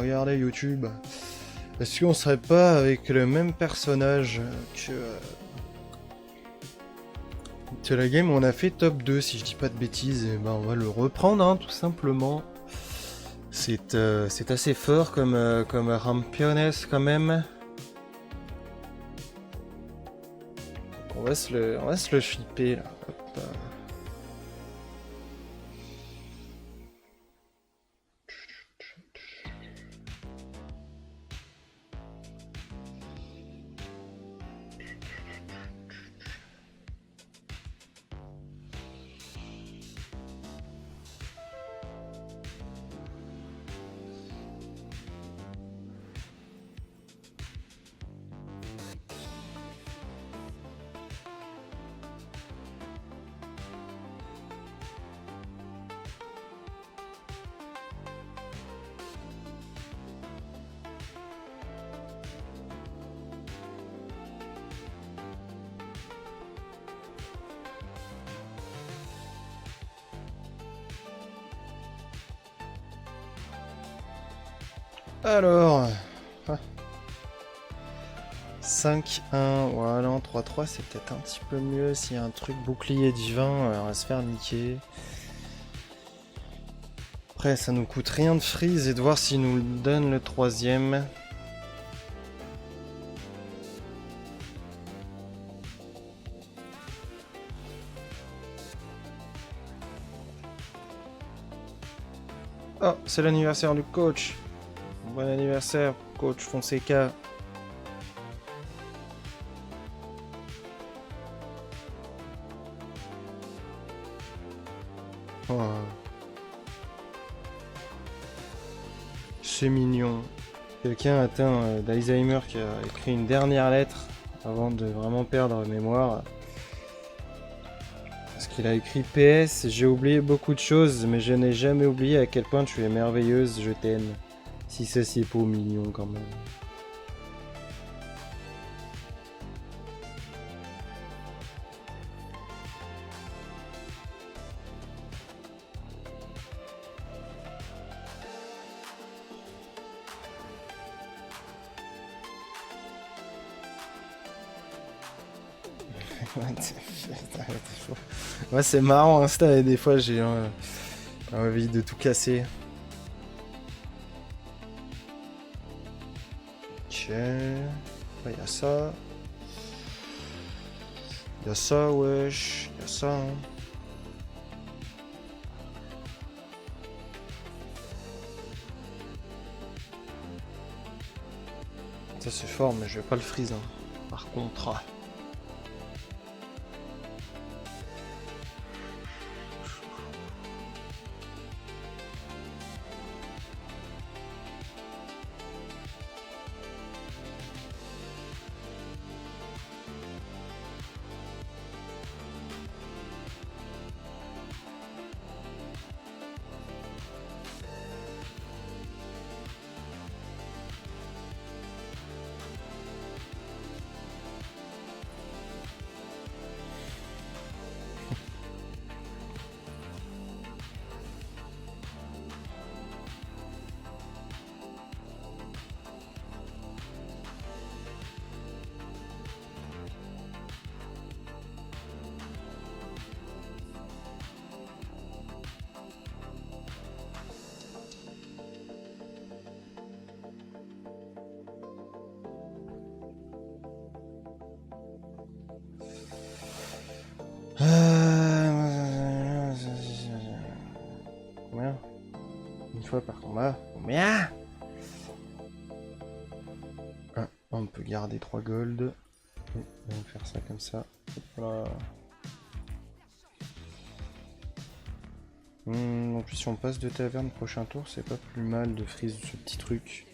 Regardez YouTube. Est-ce qu'on serait pas avec le même personnage que la game où on a fait top 2 si je dis pas de bêtises? Et ben on va le reprendre hein, tout simplement. C'est assez fort comme Rampiones quand même. On va se le flipper là. Hop. Alors, 5-1, voilà, 3-3 c'est peut-être un petit peu mieux. S'il y a un truc bouclier divin, on va se faire niquer. Après, ça nous coûte rien de freeze et de voir s'il nous donne le troisième. Oh, c'est l'anniversaire du coach. Bon anniversaire, coach Fonseca. Oh. C'est mignon. Quelqu'un atteint d'Alzheimer qui a écrit une dernière lettre avant de vraiment perdre mémoire. Parce qu'il a écrit PS, j'ai oublié beaucoup de choses, mais je n'ai jamais oublié à quel point tu es merveilleuse, je t'aime. Si ceci est pas mignon quand même. Ouais, c'est marrant, Insta, et des fois j'ai envie de tout casser. Tiens, il y a ça. Il y a ça, wesh. Il y a ça, hein. Ça c'est fort, mais je vais pas le freeze. Hein. Par contre. Combien? Une fois par combat. Combien? On peut garder 3 gold. Et on va faire ça comme ça. Voilà. En plus, si on passe de taverne prochain tour, c'est pas plus mal de freeze ce petit truc.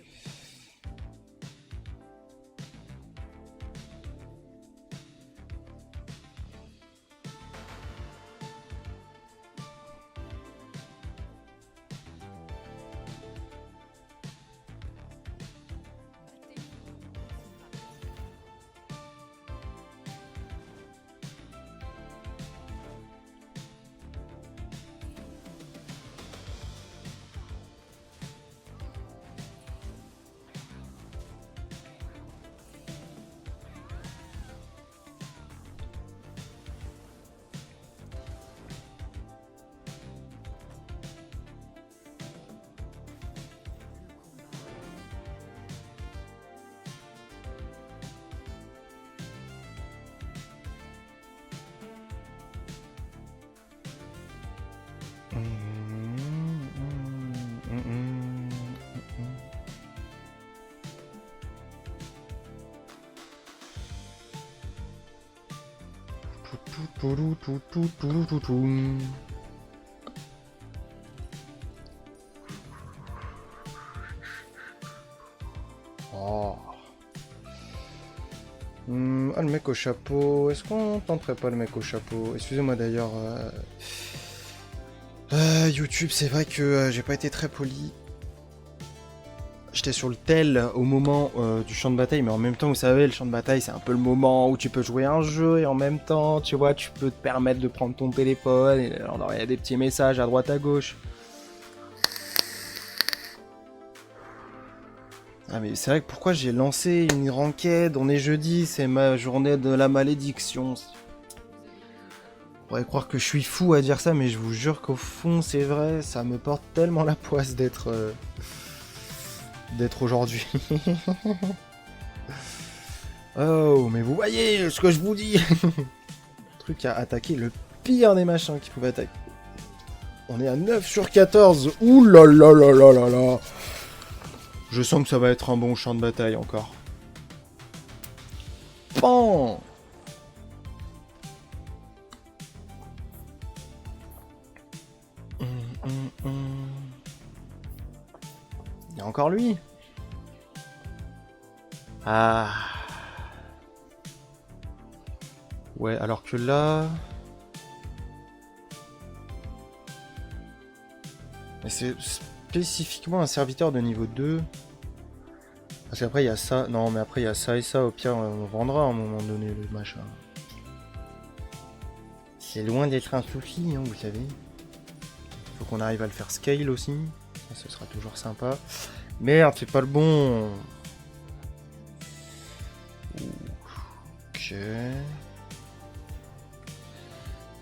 Oh. Ah, le mec au chapeau. Est-ce qu'on tenterait pas le mec au chapeau? Excusez-moi d'ailleurs. YouTube, c'est vrai que j'ai pas été très poli. J'étais sur le tel au moment du champ de bataille, mais en même temps, vous savez, le champ de bataille, c'est un peu le moment où tu peux jouer un jeu et en même temps, tu vois, tu peux te permettre de prendre ton téléphone et il y a des petits messages à droite à gauche. Ah mais c'est vrai que pourquoi j'ai lancé une ranked, on est jeudi, c'est ma journée de la malédiction. On pourrait croire que je suis fou à dire ça, mais je vous jure qu'au fond, c'est vrai, ça me porte tellement la poisse d'être aujourd'hui. Oh, mais vous voyez ce que je vous dis. Truc à attaquer le pire des machins qui pouvaient attaquer. On est à 9 sur 14. Ouh là là là là là là. Je sens que ça va être un bon champ de bataille encore. Pan. Il y a encore lui. Ah. Ouais, alors que là... Mais c'est spécifiquement un serviteur de niveau 2. Parce qu'après il y a ça. Non, mais après il y a ça et ça. Au pire, on vendra à un moment donné le machin. C'est loin d'être un souci, hein, vous savez. Faut qu'on arrive à le faire scale aussi. Ce sera toujours sympa. Merde, c'est pas le bon. Ok.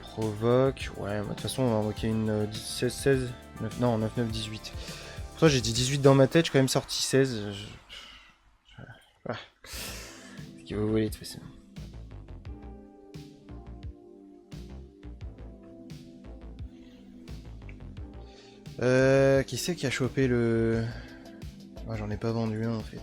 Provoque. Ouais, de toute façon, on va invoquer une 16, 9, non, 9, 9, 18. Pour ça, j'ai dit 18 dans ma tête, j'ai quand même sorti 16. Ce que vous voulez, de toute façon. Qui c'est qui a chopé le... Ah, j'en ai pas vendu un en fait.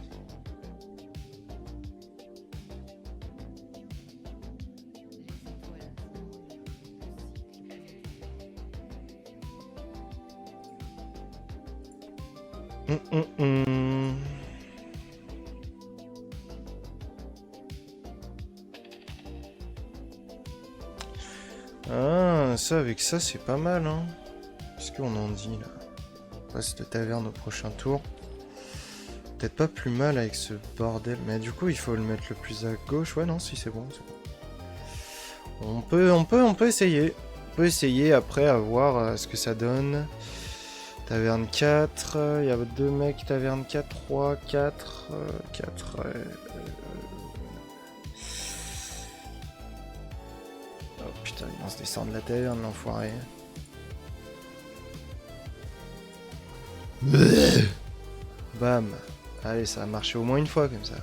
Ah, ça avec ça c'est pas mal hein. Qu'est-ce qu'on en dit là? Reste de taverne au prochain tour. Peut-être pas plus mal avec ce bordel. Mais du coup il faut le mettre le plus à gauche. Ouais non si c'est bon, c'est bon. On peut essayer. On peut essayer après à voir ce que ça donne. Taverne 4, il y a deux mecs, taverne 4, 3, 4, 4, Oh putain, il lance descendre de la taverne, l'enfoiré. Bam. Allez, ça a marché au moins une fois comme ça.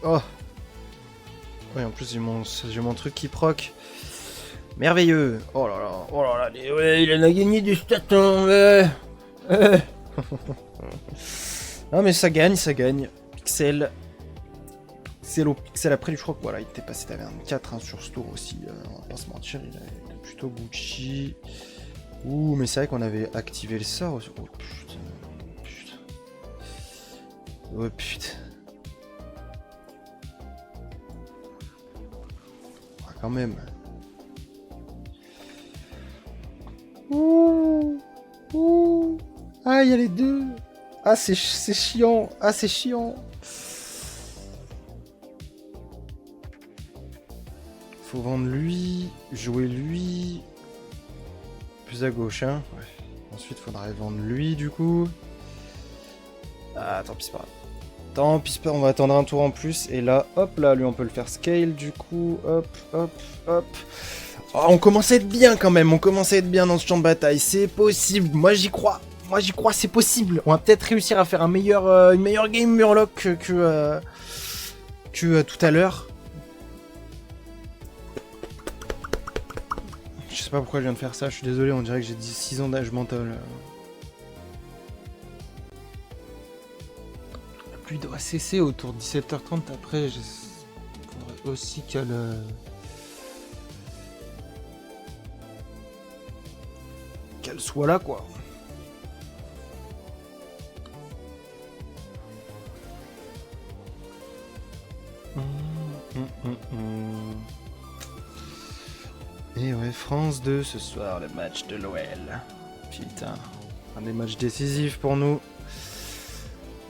Oh. Ouais, en plus j'ai mon truc qui proc. Merveilleux. Oh là là, ouais, il en a gagné du stat. Ouais. Non mais ça gagne. Pixel. Pixel au pixel après, je crois que voilà, il était passé taverne 4 hein, sur ce tour aussi. On va pas se mentir, il est plutôt Gucci. Ouh, mais c'est vrai qu'on avait activé le sort aussi. Oh putain. Oh putain. Ah, quand même. Ouh. Ah, il y a les deux. Ah, c'est chiant. Ah, c'est chiant. Faut vendre lui, jouer lui. Plus à gauche, hein. Ouais. Ensuite, faudrait vendre lui, du coup. Ah, tant pis, c'est pas grave. Tant pis, on va attendre un tour en plus. Et là, hop, là, lui, on peut le faire scale, du coup. Hop. Oh, on commence à être bien, quand même. On commence à être bien dans ce champ de bataille. C'est possible. Moi, j'y crois. moi j'y crois, c'est possible. On va peut-être réussir à faire une meilleure game Murloc que tout à l'heure. Je sais pas pourquoi je viens de faire ça, je suis désolé, on dirait que j'ai 6 ans d'âge mental. La pluie doit cesser autour de 17h30, après il faudrait aussi qu'elle soit là quoi. Et ouais, France 2 ce soir, le match de l'OL. Putain, un des matchs décisifs pour nous.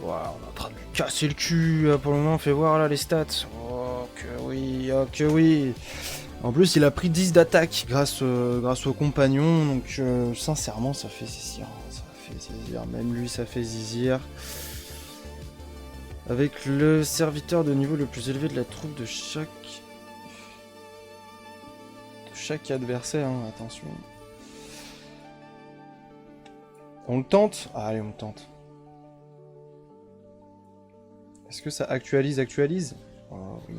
Wow, on est en train de lui casser le cul pour le moment, fais voir là les stats. Oh que oui, oh que oui. En plus, il a pris 10 d'attaque grâce au compagnon, donc sincèrement, ça fait zizir. Ça fait zizir, même lui, ça fait zizir. Avec le serviteur de niveau le plus élevé de la troupe de chaque adversaire, hein, attention. On le tente? Ah, allez, on le tente. Est-ce que ça actualise? Oh oui.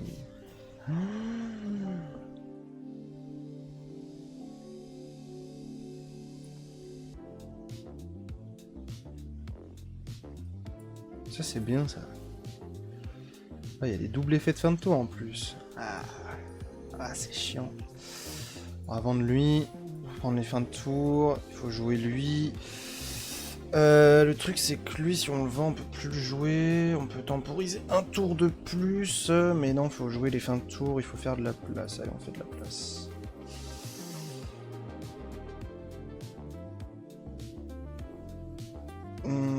Ça c'est bien ça. Ah, il y a des doubles effets de fin de tour en plus. Ah c'est chiant. On va vendre lui. Prendre les fins de tour. Il faut jouer lui. Le truc c'est que lui, si on le vend, on peut plus le jouer. On peut temporiser un tour de plus. Mais non, il faut jouer les fins de tour. Il faut faire de la place. Allez, on fait de la place.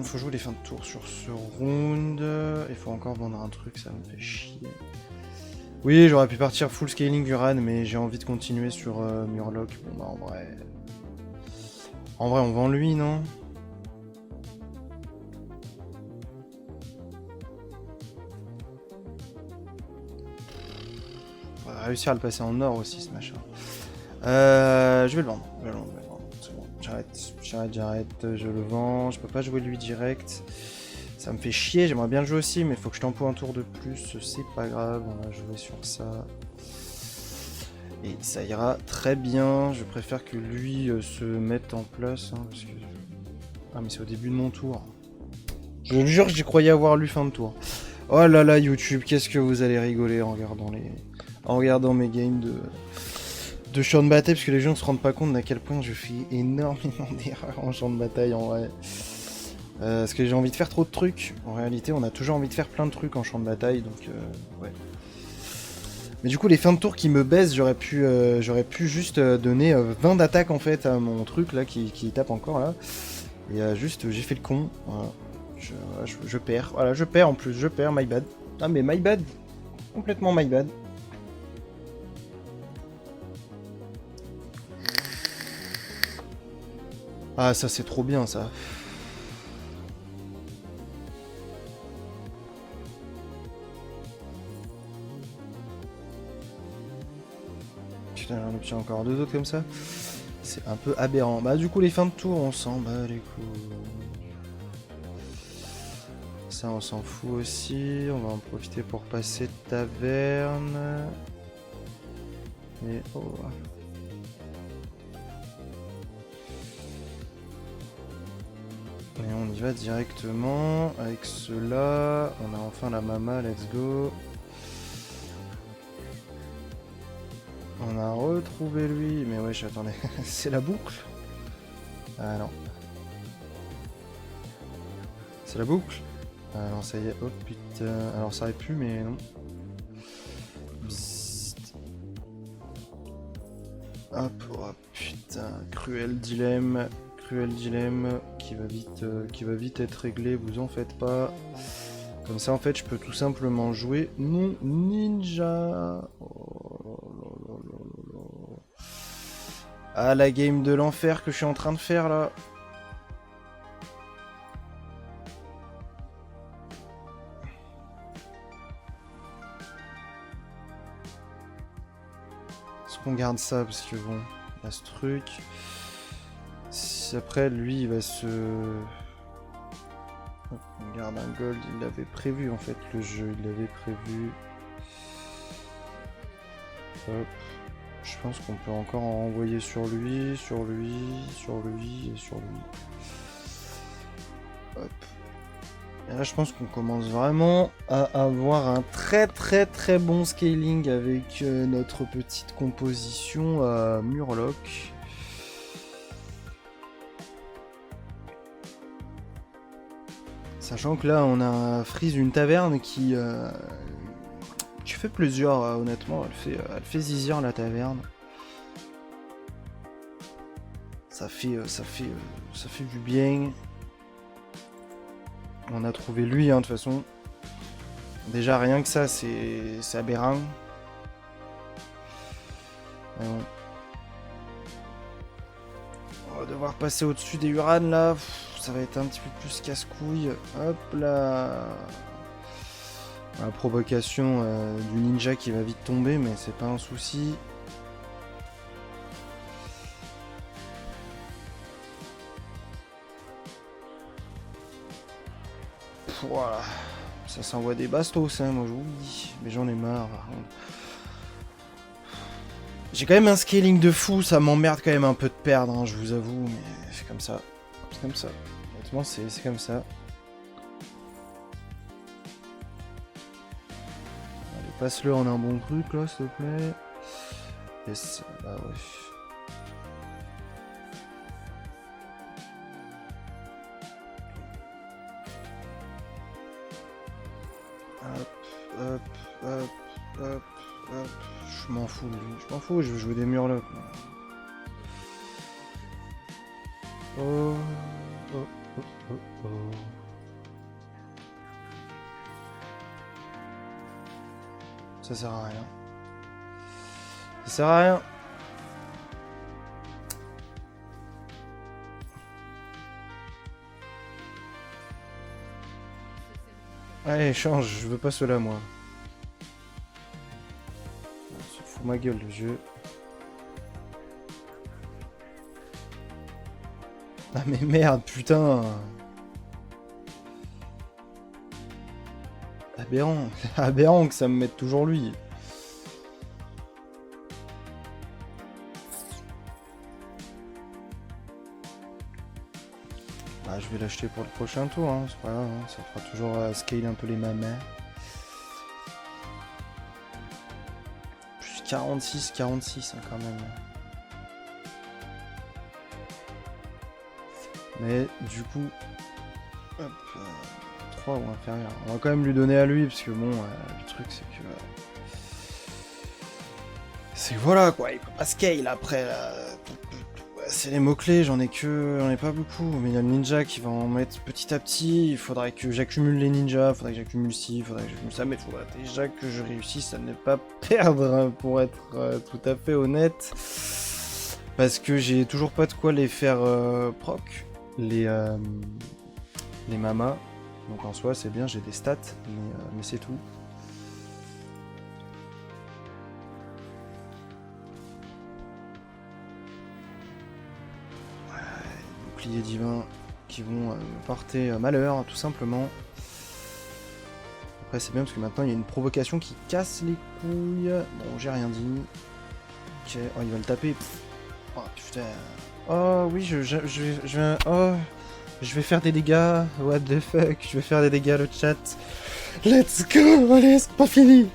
Faut jouer les fins de tour sur ce round. Il faut encore vendre un truc, ça me fait chier. Oui, j'aurais pu partir full scaling Uran, mais j'ai envie de continuer sur Murloc. Bon bah en vrai... En vrai, on vend lui, non? On va réussir à le passer en or aussi, ce machin. Je vais le vendre. C'est bon, j'arrête, je le vends. Je peux pas jouer lui direct. Ça me fait chier, j'aimerais bien le jouer aussi, mais il faut que je tempo un tour de plus. C'est pas grave, on va jouer sur ça. Et ça ira très bien. Je préfère que lui se mette en place. Hein, parce que... Ah, mais c'est au début de mon tour. Je le jure que j'y croyais avoir lu fin de tour. Oh là là, YouTube, qu'est-ce que vous allez rigoler en regardant mes games de champ de bataille, parce que les gens ne se rendent pas compte d'à quel point je fais énormément d'erreurs en champ de bataille en vrai. Parce que j'ai envie de faire trop de trucs. En réalité, on a toujours envie de faire plein de trucs en champ de bataille, donc ouais. Mais du coup, les fins de tour qui me baissent, j'aurais pu juste donner 20 d'attaque en fait à mon truc là qui tape encore là. Et juste, j'ai fait le con. Voilà. Je perds. Voilà, je perds en plus, my bad. Ah, mais my bad. Complètement my bad. Ah, ça c'est trop bien ça. Putain, on obtient encore 2 autres comme ça. C'est un peu aberrant. Bah du coup les fins de tour on s'en bat les couilles. Ça on s'en fout aussi. On va en profiter pour passer taverne. Et oh. Et on y va directement. Avec cela, on a enfin la mama, let's go. On a retrouvé lui, mais wesh, attendez, c'est la boucle? Ah non. C'est la boucle? Ah non, ça y est, oh putain. Alors ça aurait pu, mais non. Bzzzt. Hop, oh putain, cruel dilemme qui va vite être réglé, vous en faites pas. Comme ça, en fait, je peux tout simplement jouer mon ninja. Ah, la game de l'enfer que je suis en train de faire là. Est-ce qu'on garde ça parce que bon, il y a ce truc. 10. Après, lui, il va se... Hop, on garde un gold. Il l'avait prévu, en fait, le jeu. Il l'avait prévu. Hop. Je pense qu'on peut encore en renvoyer sur lui, sur lui, sur lui et sur lui. Hop. Et là, je pense qu'on commence vraiment à avoir un très bon scaling avec notre petite composition à Murloc. Sachant que là, on a Freeze une taverne qui fait plaisir, honnêtement. Elle fait zizir la taverne. Ça fait du bien. On a trouvé lui, hein, de toute façon. Déjà, rien que ça, c'est aberrant. Mais bon. On va devoir passer au-dessus des Uran, là. Ça va être un petit peu plus casse-couille. Hop là. La provocation du ninja qui va vite tomber, mais c'est pas un souci. Voilà. Ça s'envoie des bastos, hein, moi je vous le dis. Mais j'en ai marre. J'ai quand même un scaling de fou, ça m'emmerde quand même un peu de perdre, hein, je vous avoue, mais c'est comme ça. C'est comme ça. Honnêtement, c'est comme ça. Allez, passe-le en un bon truc, là, s'il te plaît. Yes, bah ouais. Hop, hop, hop, hop. Je m'en fous, je m'en fous, je veux jouer des Murlocs. Oh, oh, oh, oh, oh. Ça sert à rien. Ça sert à rien. Allez, change, je veux pas cela moi. Ça fout ma gueule le jeu. Ah mais merde, putain. Aberrant, aberrant que ça me mette toujours lui. Bah, je vais l'acheter pour le prochain tour, hein. C'est pas grave, hein. Ça fera toujours scale un peu les mamas. Plus 46, 46 hein, quand même. Mais du coup, hop, 3 ou inférieur. On va quand même lui donner à lui, parce que bon, le truc c'est que... c'est que voilà quoi, il peut pas scale après là. C'est les mots-clés, j'en ai pas beaucoup, mais il y a le ninja qui va en mettre petit à petit, il faudrait que j'accumule les ninjas, il faudrait que j'accumule ci, il faudrait que j'accumule ça, mais il faudrait déjà que je réussisse à ne pas perdre, hein, pour être tout à fait honnête. Parce que j'ai toujours pas de quoi les faire proc, les mamas. Donc en soi c'est bien, j'ai des stats, mais c'est tout. Boucliers divins qui vont me porter malheur, tout simplement. Après c'est bien parce que maintenant il y a une provocation qui casse les couilles. Bon, j'ai rien dit. Ok, oh il va le taper. Oh putain. Oh oui, je vais... Oh, je vais faire des dégâts. What the fuck, je vais faire des dégâts, le chat. Let's go, allez, c'est pas fini.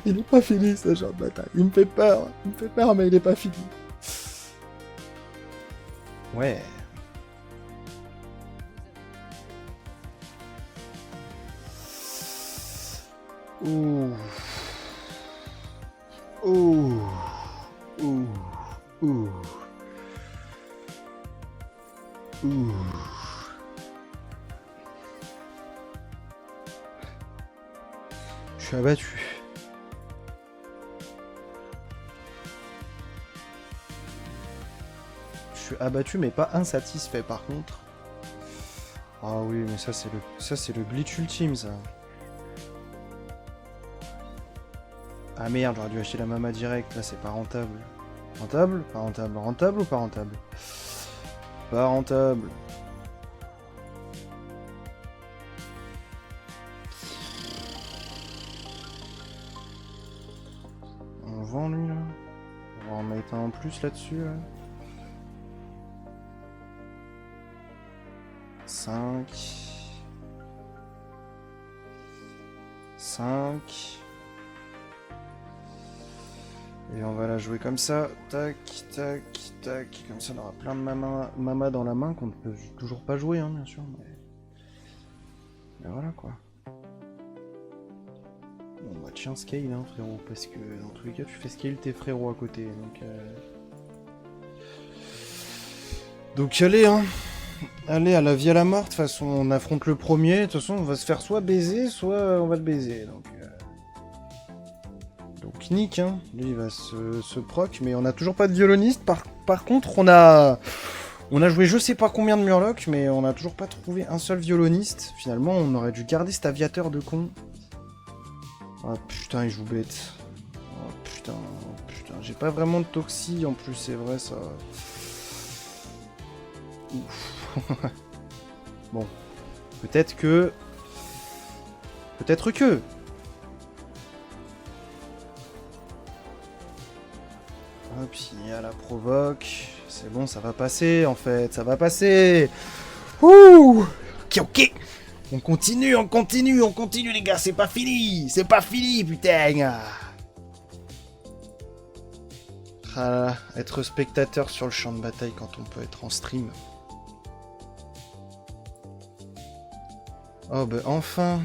Il est pas fini ce genre de bataille. Il me fait peur, mais il est pas fini. Ouais. Ouh. Ouh. Ouh. Ouh. Ouh. Je suis abattu. Je suis abattu mais pas insatisfait par contre. Ah oui mais ça c'est le glitch ultime ça. Ah merde, j'aurais dû acheter la mama direct, là c'est pas rentable. Rentable? Pas rentable. Rentable ou pas rentable? Pas rentable. On vend lui là. On va en mettre un en plus là-dessus là. 5. 5. Et on va la jouer comme ça. Tac, tac, tac. Comme ça on aura plein de mama dans la main qu'on ne peut toujours pas jouer, hein, bien sûr. Mais voilà quoi. Bon bah tiens, scale hein frérot, parce que dans tous les cas tu fais scale tes frérots à côté. Donc allez hein. Allez à la vie à la mort, de toute façon on affronte le premier, de toute façon on va se faire soit baiser, soit on va le baiser. Donc nick hein, lui il va se proc, mais on a toujours pas de violoniste. Par contre on a joué je sais pas combien de murlocs, mais on a toujours pas trouvé un seul violoniste. Finalement on aurait dû garder cet aviateur de con. Oh putain il joue bête. Oh putain, j'ai pas vraiment de toxi en plus, c'est vrai ça. Ouf. Bon, peut-être que... Hop, il y a la provoque. C'est bon, ça va passer en fait, ça va passer. Ouh. Ok. On continue les gars, c'est pas fini, putain. Ah, être spectateur sur le champ de bataille quand on peut être en stream. Oh bah enfin.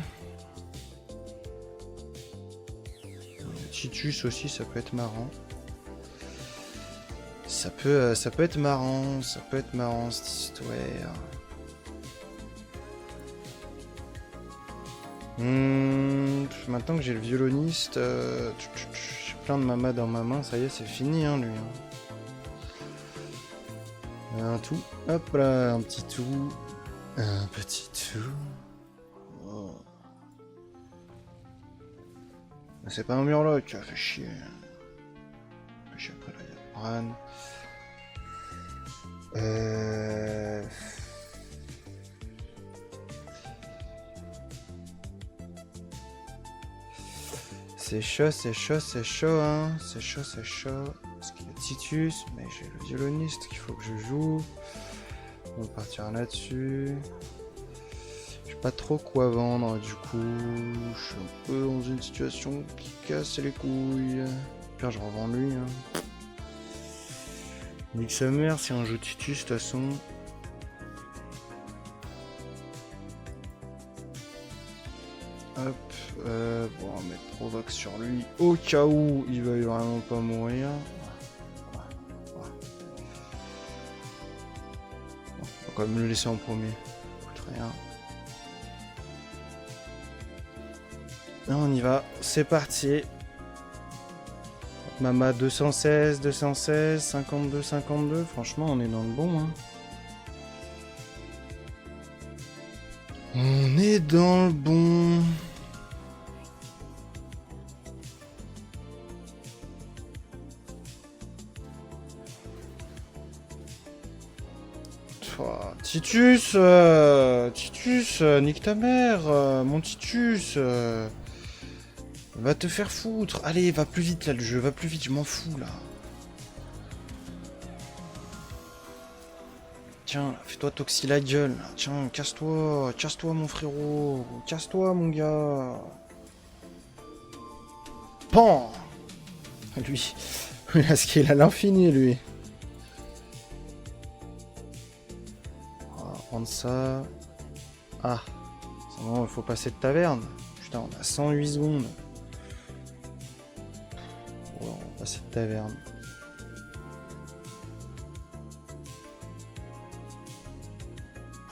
Titus aussi, ça peut être marrant. Ça peut être marrant, cette histoire. Maintenant que j'ai le violoniste, j'ai plein de mamas dans ma main, ça y est, c'est fini hein, lui. Un tout, hop là, un petit tout. Oh. C'est pas un murloc, fait chier. Après là, il y a Bran. C'est chaud, hein. C'est chaud. Parce qu'il y a Titus, mais j'ai le violoniste qu'il faut que je joue. On va partir là-dessus. Je sais pas trop quoi vendre, du coup. Je suis un peu dans une situation qui casse les couilles. Pire, je revends lui. Hein. Nique sa mère si on joue Titus, de toute façon. Hop, bon, on va mettre provoque sur lui au cas où il va vraiment pas mourir. Bon, on va quand même le laisser en premier. Écoute, rien. Là, on y va, c'est parti. Mama 216, 52, 52. Franchement, on est dans le bon. Hein. On est dans le bon. Titus, nique ta mère, mon Titus. Va te faire foutre. Allez, va plus vite là, le jeu, va plus vite, je m'en fous là. Tiens, fais-toi toxi la gueule. Tiens, casse-toi mon frérot. Casse-toi mon gars. Pan. Lui, est-ce qu'il a l'infini lui? On va prendre ça. Ah, c'est bon, il faut passer de taverne. Putain, on a 108 secondes. Bon, on va passer de taverne.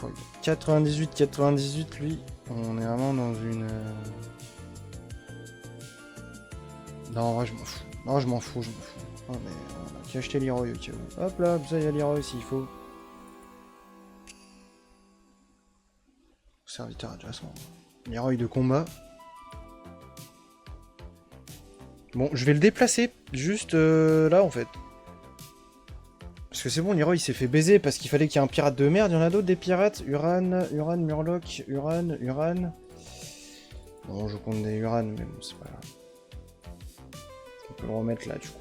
Ouais, 98, lui, on est vraiment dans une... Non, en vrai, je m'en fous. Non, je m'en fous. Oh, mais on a qu'à acheter Leroy, ok. Hop là, ça, il y a Leroy s'il faut. Serviteur adjacent. Leroy de combat. Bon, je vais le déplacer juste là, en fait. Parce que c'est bon, Leroy il s'est fait baiser parce qu'il fallait qu'il y ait un pirate de merde. Il y en a d'autres des pirates. Uran, Murloc, Uran. Non, je compte des Uran, mais bon, c'est pas grave. On peut le remettre là, du coup.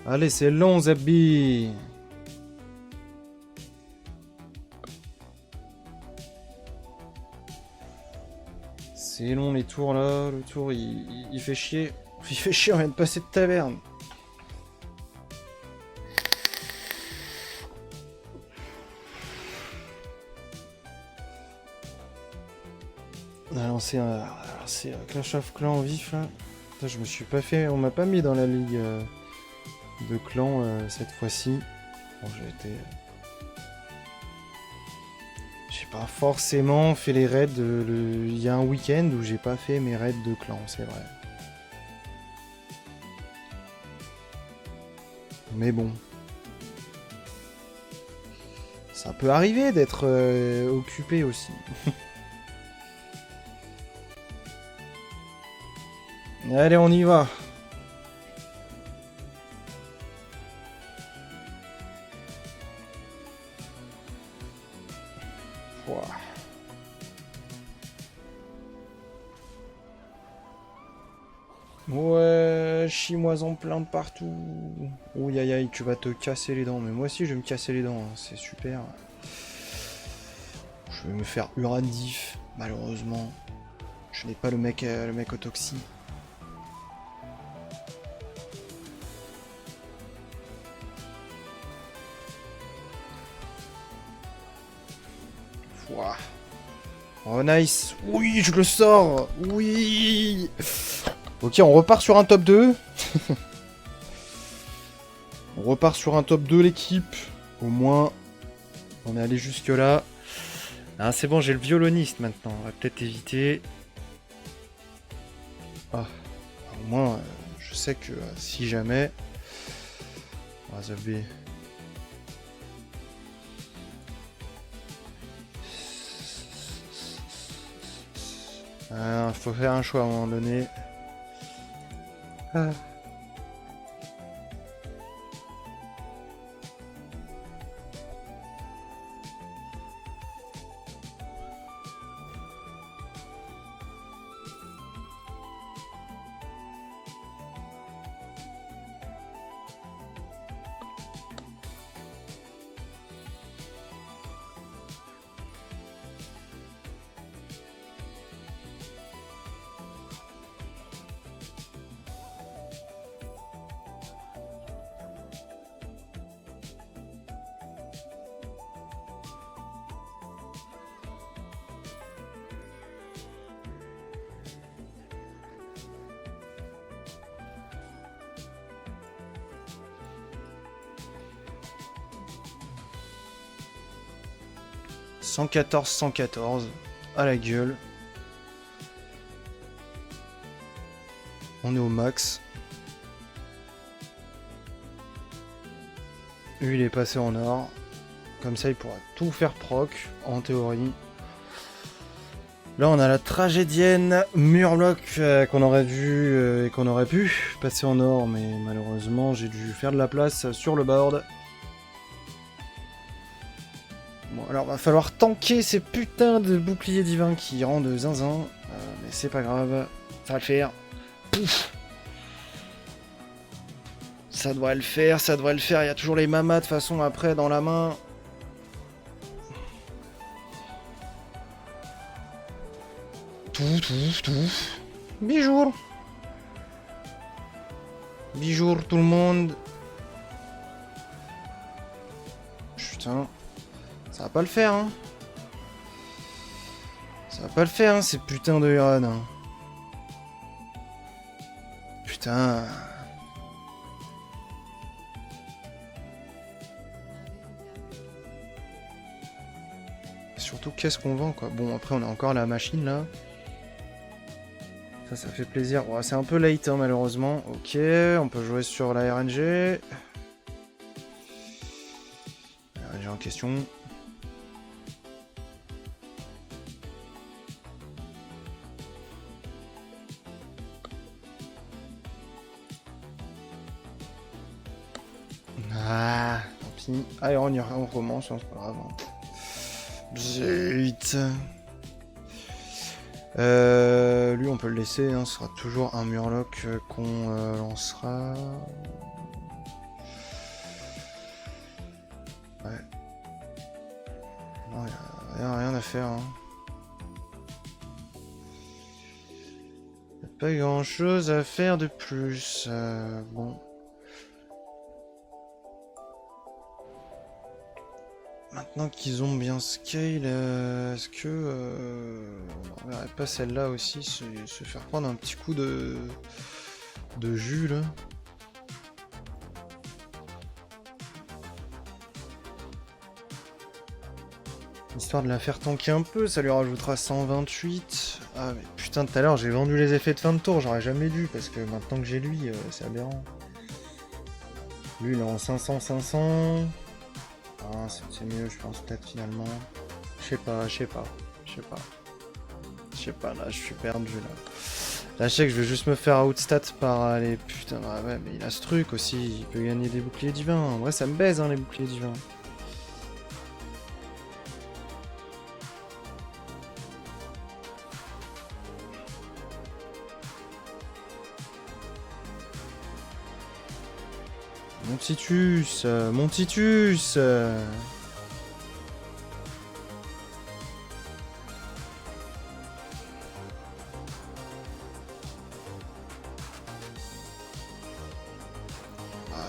Allez, c'est long, Zabbi. C'est long, les tours, là. Le tour, il fait chier. Il fait chier, on vient de passer de taverne. On a lancé un Clash of Clans en vif, là. Putain, je me suis pas fait... On m'a pas mis dans la ligue de clans cette fois-ci. Bon, j'ai été... J'ai pas forcément fait les raids. Il y a un week-end où j'ai pas fait mes raids de clans, c'est vrai. Mais bon. Ça peut arriver d'être occupé aussi. Allez, on y va. Ouah. Ouais, chie-moi en plein de partout. Ouh, aïe aïe, tu vas te casser les dents. Mais moi aussi, je vais me casser les dents. Hein. C'est super. Je vais me faire Urandif, malheureusement. Je n'ai pas le mec au toxi. Ouah. Oh nice. Oui, je le sors. Oui. Ok, on repart sur un top 2. On repart sur un top 2 l'équipe. Au moins, on est allé jusque là. Ah, c'est bon, j'ai le violoniste maintenant. On va peut-être éviter. Ah, au moins, je sais que si jamais... Ah, ça fait... faut faire un choix à un moment donné. Ah. « 114 à la gueule. On est au max. Lui, il est passé en or. Comme ça, il pourra tout faire proc, en théorie. Là, on a la tragédienne Murloc qu'on aurait dû et qu'on aurait pu passer en or, mais malheureusement, j'ai dû faire de la place sur le board. Bon, alors, va falloir tanker ces putains de boucliers divins qui rendent zinzin. Mais c'est pas grave, ça va le faire. Ouf. Ça doit le faire, ça doit le faire. Il y a toujours les mamas de toute façon après dans la main. Tout. Bijour. Bijour tout le monde. Putain. Ça va pas le faire, hein. Ça va pas le faire, hein, ces putains de Huron. Hein. Putain. Surtout, qu'est-ce qu'on vend, quoi. Bon, après, on a encore la machine, là. Ça fait plaisir. Ouais, c'est un peu late, hein, malheureusement. Ok, on peut jouer sur la RNG. RNG en question. Ah, tant pis. Allez, on recommence, hein, c'est pas grave. Zut. Lui, on peut le laisser, hein, ce sera toujours un Murloc qu'on lancera. Ouais. Non, y a rien à faire. Hein. Y a pas grand chose à faire de plus. Bon. Maintenant qu'ils ont bien scale, est-ce que on verrait pas celle-là aussi se faire prendre un petit coup de jus là? Histoire de la faire tanker un peu, ça lui rajoutera 128. Ah mais putain, tout à l'heure j'ai vendu les effets de fin de tour, j'aurais jamais dû parce que maintenant que j'ai lui, c'est aberrant. Lui il est en 500. Ah, c'est mieux, je pense, peut-être, finalement. Je sais pas, là, je suis perdu, là. Là, je sais que je vais juste me faire outstat par les... Putain, ah ouais, mais il a ce truc aussi, il peut gagner des boucliers divins. En vrai, ça me baise, hein, les boucliers divins. Mon Titus Ah,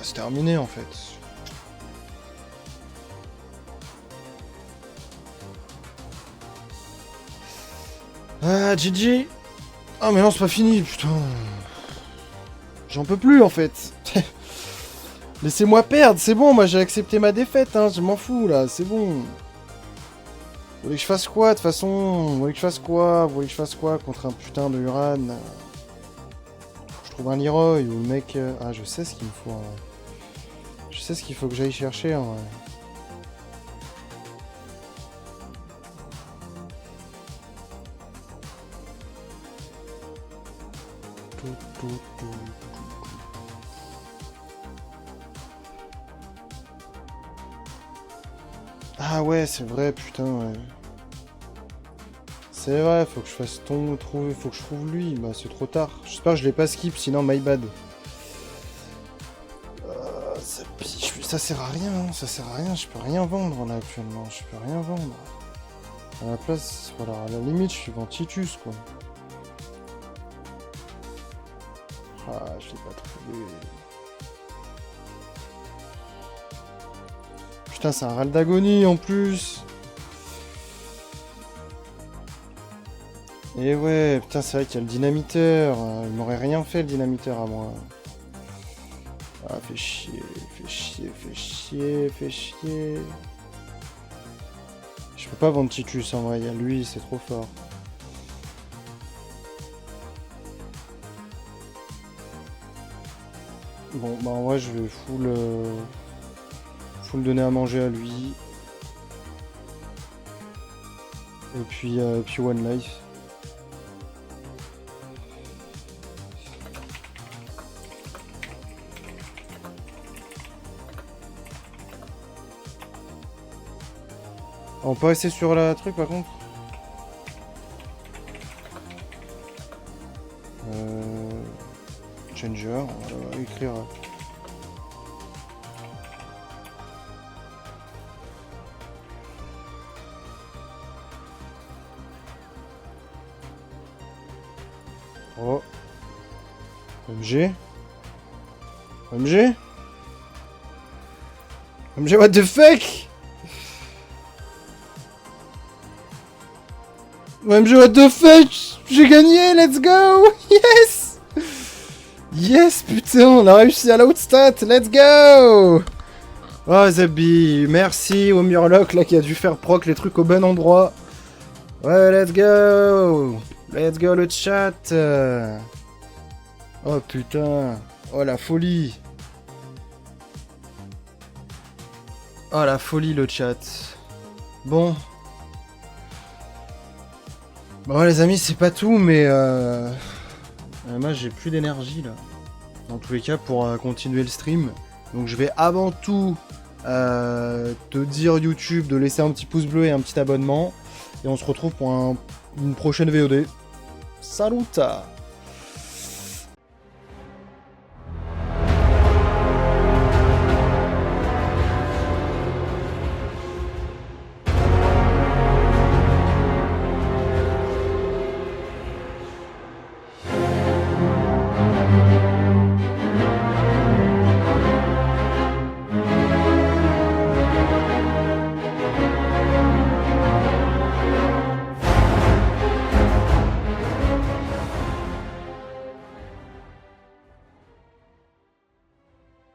c'est terminé, en fait. Ah, GG. Ah, mais non, c'est pas fini, putain. J'en peux plus, en fait. Laissez-moi perdre, c'est bon, moi j'ai accepté ma défaite, hein, je m'en fous là, c'est bon. Vous voulez que je fasse quoi de toute façon? Vous voulez que je fasse quoi? Vous voulez que je fasse quoi contre un putain de Uran? Je trouve un Leroy ou le mec... Ah, je sais ce qu'il me faut. Hein. Je sais ce qu'il faut que j'aille chercher. Hein, ouais. Ah ouais, c'est vrai, putain, ouais. C'est vrai, faut que je fasse trouver, faut que je trouve lui. Bah, c'est trop tard. J'espère que je l'ai pas skip, sinon my bad. Ça sert à rien, hein, ça sert à rien. Je peux rien vendre là actuellement. Je peux rien vendre. À la place, voilà, à la limite, je suis vend Titus, quoi. Ah, je l'ai pas trouvé. Putain, c'est un râle d'agonie en plus. Et ouais, putain, c'est vrai qu'il y a le dynamiteur. Il m'aurait rien fait le dynamiteur à moi. Ah, fait chier. Je peux pas vendre Titus en vrai, il y a lui, c'est trop fort. Bon, bah en vrai, je vais full donner à manger à lui. Et puis One Life. On peut rester sur la truc par contre. Changer, on va écrire. Oh. MG, what the fuck? MG, what the fuck? J'ai gagné, let's go! Yes! Yes, putain, on a réussi à l'outstat, let's go! Oh, Zabi, merci au Murloc là qui a dû faire proc les trucs au bon endroit. Ouais, let's go! Let's go le chat! Oh putain! Oh la folie! Oh la folie le chat! Bon. Bon les amis, c'est pas tout, mais moi j'ai plus d'énergie là. Dans tous les cas, pour continuer le stream. Donc je vais avant tout te dire YouTube de laisser un petit pouce bleu et un petit abonnement. Et on se retrouve pour une prochaine VOD. Salut!